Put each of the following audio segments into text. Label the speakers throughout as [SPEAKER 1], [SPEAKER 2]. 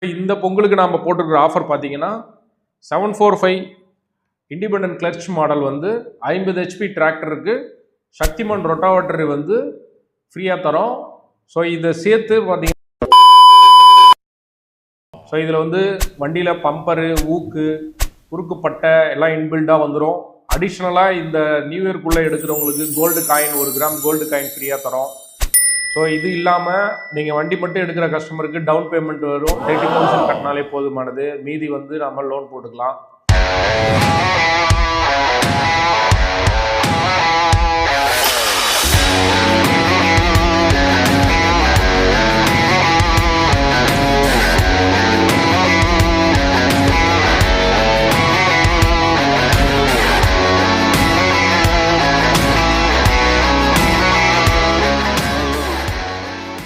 [SPEAKER 1] இந்த பொங்கலுக்கு நாம் போட்டிருக்கிற ஆஃபர் பார்த்தீங்கன்னா 745 இண்டிபெண்டன்ட் கிளட்ச் மாடல் வந்து 50 ஹெச்பி டிராக்டருக்கு சக்திமான் ரொட்டாவேட்டர் வந்து ஃப்ரீயாக தரோம். ஸோ இதை சேர்த்து பார்த்தீங்கன்னா இதில் வந்து வண்டியில் பம்பரு, ஊக்கு, குறுக்கு பட்டை எல்லாம் இன்பில்டாக வந்துடும். அடிஷ்னலாக இந்த நியூ இயர்க்குள்ளே எடுக்கிறவங்களுக்கு gold coin 1 gram gold coin ஃப்ரீயாக தரோம். ஸோ இது இல்லாமல் நீங்கள் வண்டி மட்டும் எடுக்கிற கஸ்டமருக்கு டவுன் பேமெண்ட் வரும் 30,000 கட்டினாலே போதுமானது. மீதி வந்து நம்ம லோன் போட்டுக்கலாம்.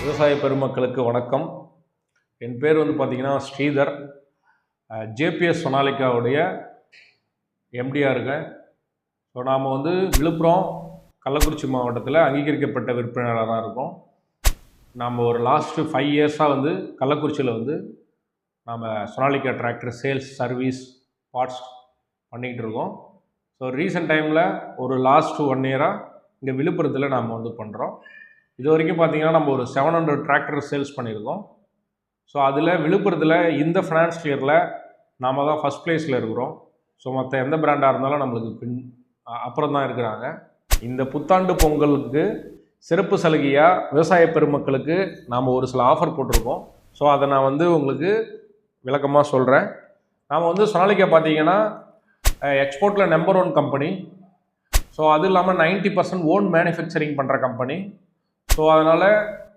[SPEAKER 1] விவசாய பெருமக்களுக்கு வணக்கம். என் பேர் வந்து பார்த்திங்கன்னா ஸ்ரீதர். ஜேபிஎஸ் சொனாலிக்காவுடைய எம்டியாக இருக்கேன். ஸோ நாம் வந்து விழுப்புரம், கள்ளக்குறிச்சி மாவட்டத்தில் அங்கீகரிக்கப்பட்ட விற்பனையாளராக இருக்கோம். நாம் ஒரு லாஸ்ட்டு 5 இயர்ஸாக வந்து கள்ளக்குறிச்சியில் வந்து நாம் Sonalika tractor sales, service, parts பண்ணிக்கிட்டு இருக்கோம். ஸோ ரீசெண்ட் டைமில் ஒரு லாஸ்ட் 1 இயராக இங்கே விழுப்புரத்தில் நாம் வந்து பண்ணுறோம். இது வரைக்கும் பார்த்திங்கன்னா நம்ம ஒரு 700 டிராக்டர் சேல்ஸ் பண்ணியிருக்கோம். ஸோ அதில் விழுப்புரத்தில் இந்த ஃபினான்ஷியல் இயரில் நாம் தான் ஃபஸ்ட் ப்ளேஸில் இருக்கிறோம். ஸோ மற்ற எந்த பிராண்டாக இருந்தாலும் நம்மளுக்கு அப்புறம் தான் இருக்கிறாங்க. இந்த புத்தாண்டு பொங்கலுக்கு சிறப்பு சலுகையாக விவசாய பெருமக்களுக்கு நாம் ஒரு சில ஆஃபர் போட்டிருக்கோம். ஸோ அதை நான் வந்து உங்களுக்கு விளக்கமாக சொல்கிறேன். நாம் வந்து சொனாலிக்கா பார்த்திங்கன்னா எக்ஸ்போர்ட்டில் நம்பர் 1 கம்பெனி. ஸோ அது இல்லாமல் 90% ஓன் மேனுஃபேக்சரிங் பண்ணுற கம்பெனி. ஸோ அதனால்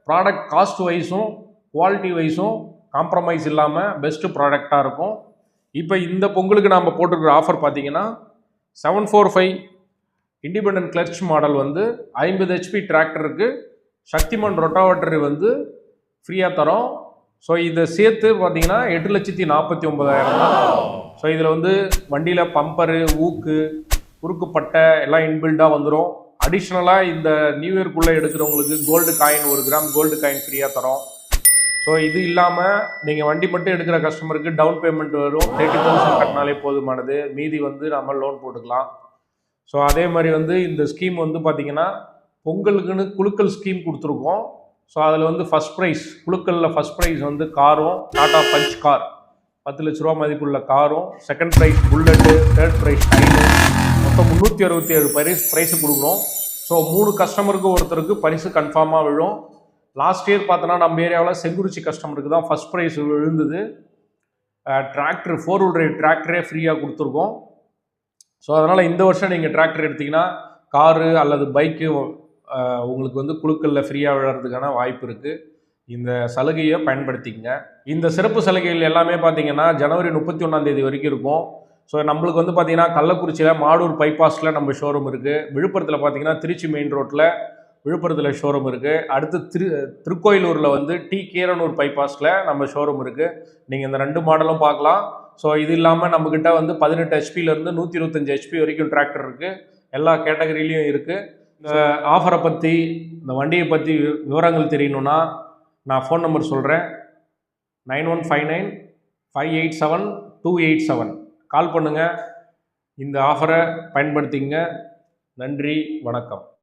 [SPEAKER 1] ப்ராடக்ட் காஸ்ட் வைஸும் குவாலிட்டி வைஸும் காம்ப்ரமைஸ் இல்லாமல் பெஸ்ட்டு ப்ராடக்டாக இருக்கும். இப்போ இந்த பொங்கலுக்கு நாம் போட்டிருக்கிற ஆஃபர் பார்த்திங்கன்னா 745 இண்டிபெண்டன்ட் கிளட்ச் மாடல் வந்து 50 ஹெச்பி டிராக்டருக்கு சக்திமான் ரொட்டாவேட்டர் வந்து ஃப்ரீயாக தரோம். ஸோ இதை சேர்த்து பார்த்திங்கன்னா 8,49,000 தான். ஸோ இதில் வந்து வண்டியில் பம்பரு, ஊக்கு, குறுக்கு பட்டை எல்லாம் இன்பில்டாக வந்துடும். அடிஷ்னலாக இந்த நியூ இயர்க்குள்ளே எடுக்கிறவங்களுக்கு gold coin 1 gram gold coin ஃப்ரீயாக தரோம். ஸோ இது இல்லாமல் நீங்கள் வண்டி மட்டும் எடுக்கிற கஸ்டமருக்கு டவுன் பேமெண்ட் வரும் 30,000 கட்டினாலே போதுமானது. மீதி வந்து நம்ம லோன் போட்டுக்கலாம். ஸோ அதே மாதிரி வந்து இந்த ஸ்கீம் வந்து பார்த்திங்கன்னா பொங்கலுக்குன்னு குழுக்கள் ஸ்கீம் கொடுத்துருக்கோம். ஸோ அதில் வந்து ஃபஸ்ட் ப்ரைஸ், குழுக்களில் ஃபஸ்ட் ப்ரைஸ் வந்து காரும், டாடா பஞ்ச் கார் 10 லட்ச ரூபா மதிப்புள்ள காரும், second prize bullet, third prize டைனு, மொத்தம் 367 ப்ரைஸு கொடுக்குறோம். ஸோ 3 கஸ்டமருக்கு ஒருத்தருக்கு பரிசு கன்ஃபார்மாக விழும். லாஸ்ட் இயர் பார்த்தோன்னா நம்ம ஏரியாவில் செங்குறிச்சி கஸ்டமருக்கு தான் ஃபஸ்ட் ப்ரைஸ் விழுந்தது. டிராக்டர் 4 wheel drive டிராக்டரே ஃப்ரீயாக கொடுத்துருக்கோம். ஸோ அதனால் இந்த வருஷம் நீங்கள் டிராக்டர் எடுத்திங்கன்னா காரு அல்லது பைக்கு உங்களுக்கு வந்து குழுக்களில் ஃப்ரீயாக விழுறதுக்கான வாய்ப்பு இருக்குது. இந்த சலுகையை பயன்படுத்திக்கங்க. இந்த சிறப்பு சலுகைகள் எல்லாமே பார்த்திங்கன்னா ஜனவரி 31 வரைக்கும் இருக்கும். ஸோ நம்மளுக்கு வந்து பார்த்திங்கன்னா கள்ளக்குறிச்சியில் மாடூர் பைபாஸில் நம்ம ஷோரூம் இருக்குது. விழுப்புரத்தில் பார்த்திங்கன்னா திருச்சி மெயின் ரோட்டில் விழுப்புரத்தில் ஷோரூம் இருக்குது. அடுத்து திருக்கோயிலூரில் வந்து கீரனூர் பைபாஸில் நம்ம ஷோரூம் இருக்குது. நீங்கள் இந்த 2 மாடலும் பார்க்கலாம். ஸோ இது இல்லாமல் நம்மக்கிட்ட வந்து 18 ஹெச்பியிலேருந்து 125 ஹெச்பி வரைக்கும் டிராக்டர் இருக்குது. எல்லா கேட்டகரியிலையும் இருக்குது. இந்த ஆஃபரை பற்றி, இந்த வண்டியை பற்றி விவரங்கள் தெரியணுன்னா நான் ஃபோன் நம்பர் சொல்கிறேன். 9159 587 287 கால் பண்ணுங்கள். இந்த ஆஃபரை பயன்படுத்திங்க. நன்றி, வணக்கம்.